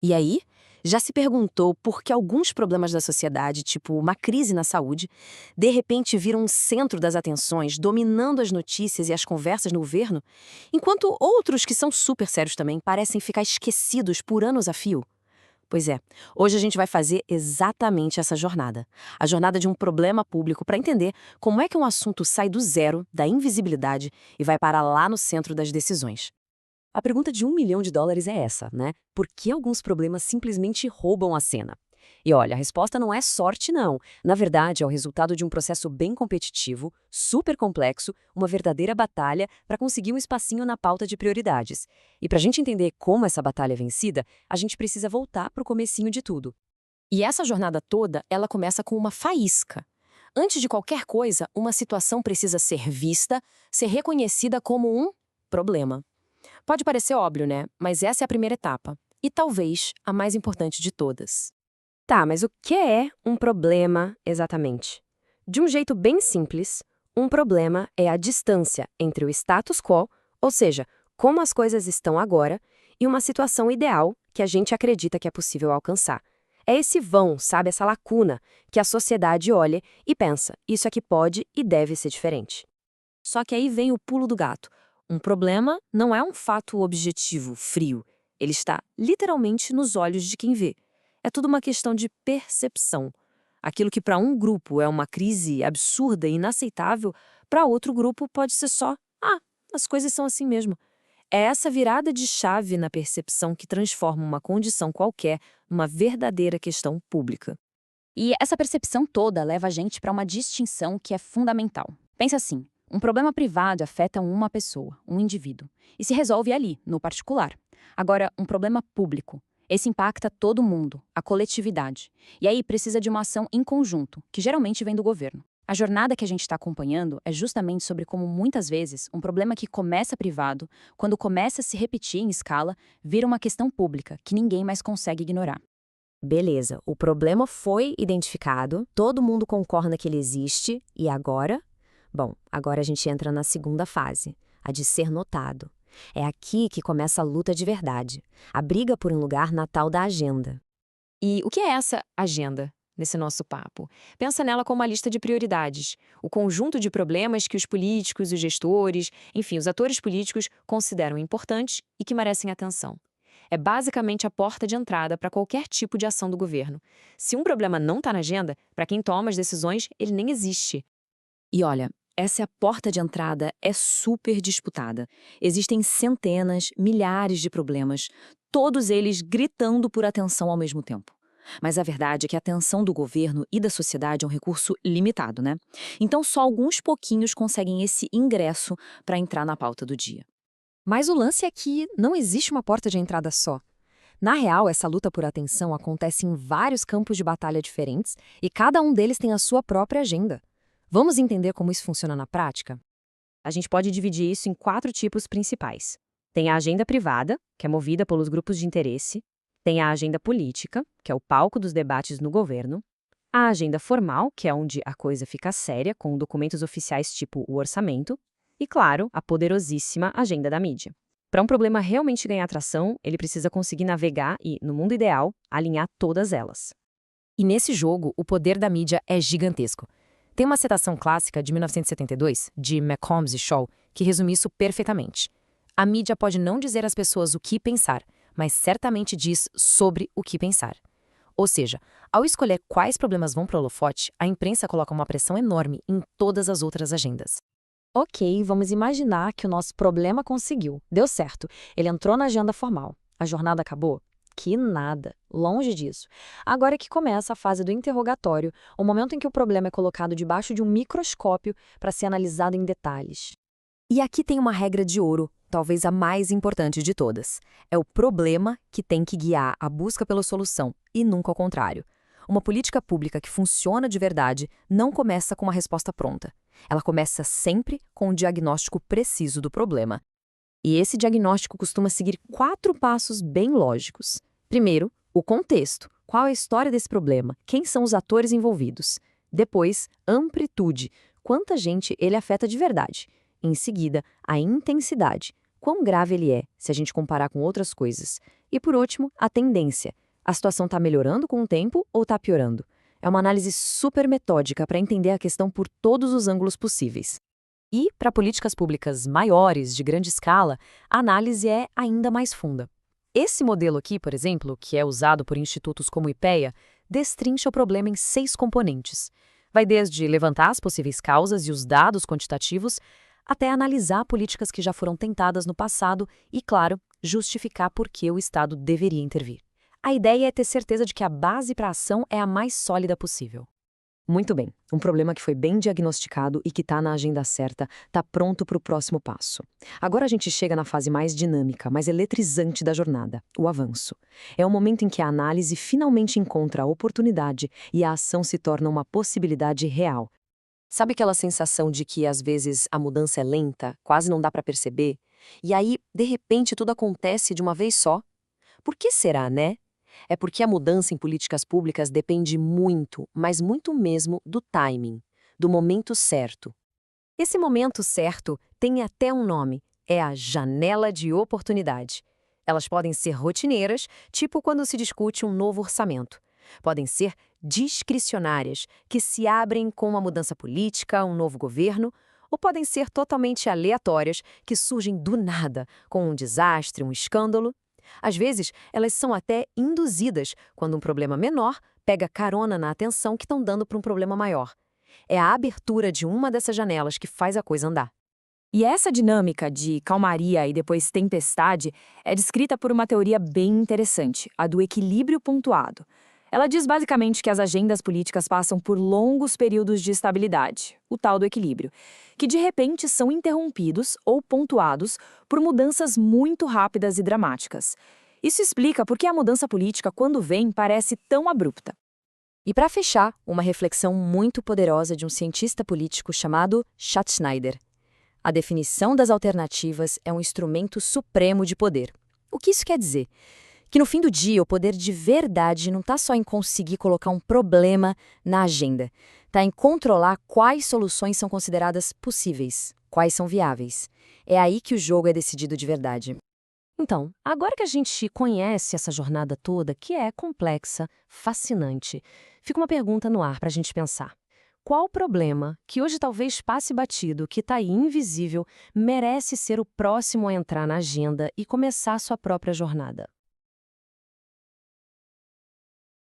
E aí, já se perguntou por que alguns problemas da sociedade, tipo uma crise na saúde, de repente viram um centro das atenções, dominando as notícias e as conversas no governo, enquanto outros que são super sérios também parecem ficar esquecidos por anos a fio? Pois é, hoje a gente vai fazer exatamente essa jornada. A jornada de um problema público para entender como é que um assunto sai do zero, da invisibilidade, e vai parar lá no centro das decisões. A pergunta de US$ 1 milhão é essa, né? Por que alguns problemas simplesmente roubam a cena? E olha, a resposta não é sorte, não. Na verdade, é o resultado de um processo bem competitivo, super complexo, uma verdadeira batalha para conseguir um espacinho na pauta de prioridades. E para a gente entender como essa batalha é vencida, a gente precisa voltar para o comecinho de tudo. E essa jornada toda, ela começa com uma faísca. Antes de qualquer coisa, uma situação precisa ser vista, ser reconhecida como um problema. Pode parecer óbvio, né? Mas essa é a primeira etapa. E talvez a mais importante de todas. Tá, mas o que é um problema exatamente? De um jeito bem simples, um problema é a distância entre o status quo, ou seja, como as coisas estão agora, e uma situação ideal que a gente acredita que é possível alcançar. É esse vão, sabe, essa lacuna, que a sociedade olha e pensa, isso aqui pode e deve ser diferente. Só que aí vem o pulo do gato. Um problema não é um fato objetivo, frio. Ele está literalmente nos olhos de quem vê. É tudo uma questão de percepção. Aquilo que para um grupo é uma crise absurda e inaceitável, para outro grupo pode ser só, as coisas são assim mesmo. É essa virada de chave na percepção que transforma uma condição qualquer numa verdadeira questão pública. E essa percepção toda leva a gente para uma distinção que é fundamental. Pensa assim, um problema privado afeta uma pessoa, um indivíduo, e se resolve ali, no particular. Agora, um problema público, esse impacta todo mundo, a coletividade. E aí precisa de uma ação em conjunto, que geralmente vem do governo. A jornada que a gente está acompanhando é justamente sobre como muitas vezes um problema que começa privado, quando começa a se repetir em escala, vira uma questão pública que ninguém mais consegue ignorar. Beleza, o problema foi identificado, todo mundo concorda que ele existe, e agora? Bom, agora a gente entra na segunda fase, a de ser notado. É aqui que começa a luta de verdade, a briga por um lugar na tal da agenda. E o que é essa agenda nesse nosso papo? Pensa nela como uma lista de prioridades, o conjunto de problemas que os políticos, os gestores, enfim, os atores políticos consideram importantes e que merecem atenção. É basicamente a porta de entrada para qualquer tipo de ação do governo. Se um problema não está na agenda, para quem toma as decisões, ele nem existe. E olha, essa é a porta de entrada, é super disputada. Existem centenas, milhares de problemas, todos eles gritando por atenção ao mesmo tempo. Mas a verdade é que a atenção do governo e da sociedade é um recurso limitado, né? Então só alguns pouquinhos conseguem esse ingresso para entrar na pauta do dia. Mas o lance é que não existe uma porta de entrada só. Na real, essa luta por atenção acontece em vários campos de batalha diferentes e cada um deles tem a sua própria agenda. Vamos entender como isso funciona na prática? A gente pode dividir isso em 4 tipos principais. Tem a agenda privada, que é movida pelos grupos de interesse. Tem a agenda política, que é o palco dos debates no governo. A agenda formal, que é onde a coisa fica séria, com documentos oficiais tipo o orçamento. E, claro, a poderosíssima agenda da mídia. Para um problema realmente ganhar atração, ele precisa conseguir navegar e, no mundo ideal, alinhar todas elas. E nesse jogo, o poder da mídia é gigantesco. Tem uma citação clássica de 1972, de McCombs e Shaw, que resume isso perfeitamente. A mídia pode não dizer às pessoas o que pensar, mas certamente diz sobre o que pensar. Ou seja, ao escolher quais problemas vão para o holofote, a imprensa coloca uma pressão enorme em todas as outras agendas. Ok, vamos imaginar que o nosso problema conseguiu. Deu certo. Ele entrou na agenda formal. A jornada acabou? Que nada. Longe disso. Agora é que começa a fase do interrogatório, o momento em que o problema é colocado debaixo de um microscópio para ser analisado em detalhes. E aqui tem uma regra de ouro, talvez a mais importante de todas. É o problema que tem que guiar a busca pela solução, e nunca ao contrário. Uma política pública que funciona de verdade não começa com uma resposta pronta. Ela começa sempre com um diagnóstico preciso do problema. E esse diagnóstico costuma seguir 4 passos bem lógicos. Primeiro, o contexto. Qual é a história desse problema? Quem são os atores envolvidos? Depois, amplitude. Quanta gente ele afeta de verdade? Em seguida, a intensidade. quão grave ele é, se a gente comparar com outras coisas. E, por último, a tendência. A situação está melhorando com o tempo ou está piorando? É uma análise super metódica para entender a questão por todos os ângulos possíveis. E, para políticas públicas maiores, de grande escala, a análise é ainda mais funda. Esse modelo aqui, por exemplo, que é usado por institutos como o IPEA, destrincha o problema em 6 componentes. Vai desde levantar as possíveis causas e os dados quantitativos, até analisar políticas que já foram tentadas no passado e, claro, justificar por que o Estado deveria intervir. A ideia é ter certeza de que a base para a ação é a mais sólida possível. Muito bem, um problema que foi bem diagnosticado e que está na agenda certa, está pronto para o próximo passo. Agora a gente chega na fase mais dinâmica, mais eletrizante da jornada, o avanço. É o momento em que a análise finalmente encontra a oportunidade e a ação se torna uma possibilidade real. Sabe aquela sensação de que, às vezes, a mudança é lenta, quase não dá para perceber? E aí, de repente, tudo acontece de uma vez só? Por que será, né? É porque a mudança em políticas públicas depende muito, mas muito mesmo, do timing, do momento certo. Esse momento certo tem até um nome, é a janela de oportunidade. Elas podem ser rotineiras, tipo quando se discute um novo orçamento. Podem ser discricionárias, que se abrem com uma mudança política, um novo governo, ou podem ser totalmente aleatórias, que surgem do nada, com um desastre, um escândalo. Às vezes, elas são até induzidas, quando um problema menor pega carona na atenção que estão dando para um problema maior. É a abertura de uma dessas janelas que faz a coisa andar. E essa dinâmica de calmaria e depois tempestade é descrita por uma teoria bem interessante, a do equilíbrio pontuado. Ela diz basicamente que as agendas políticas passam por longos períodos de estabilidade, o tal do equilíbrio, que de repente são interrompidos ou pontuados por mudanças muito rápidas e dramáticas. Isso explica por que a mudança política, quando vem, parece tão abrupta. E para fechar, uma reflexão muito poderosa de um cientista político chamado Schattschneider. A definição das alternativas é um instrumento supremo de poder. O que isso quer dizer? Que no fim do dia, o poder de verdade não está só em conseguir colocar um problema na agenda. Está em controlar quais soluções são consideradas possíveis, quais são viáveis. É aí que o jogo é decidido de verdade. Então, agora que a gente conhece essa jornada toda, que é complexa, fascinante, fica uma pergunta no ar para a gente pensar. Qual problema, que hoje talvez passe batido, que está aí invisível, merece ser o próximo a entrar na agenda e começar a sua própria jornada?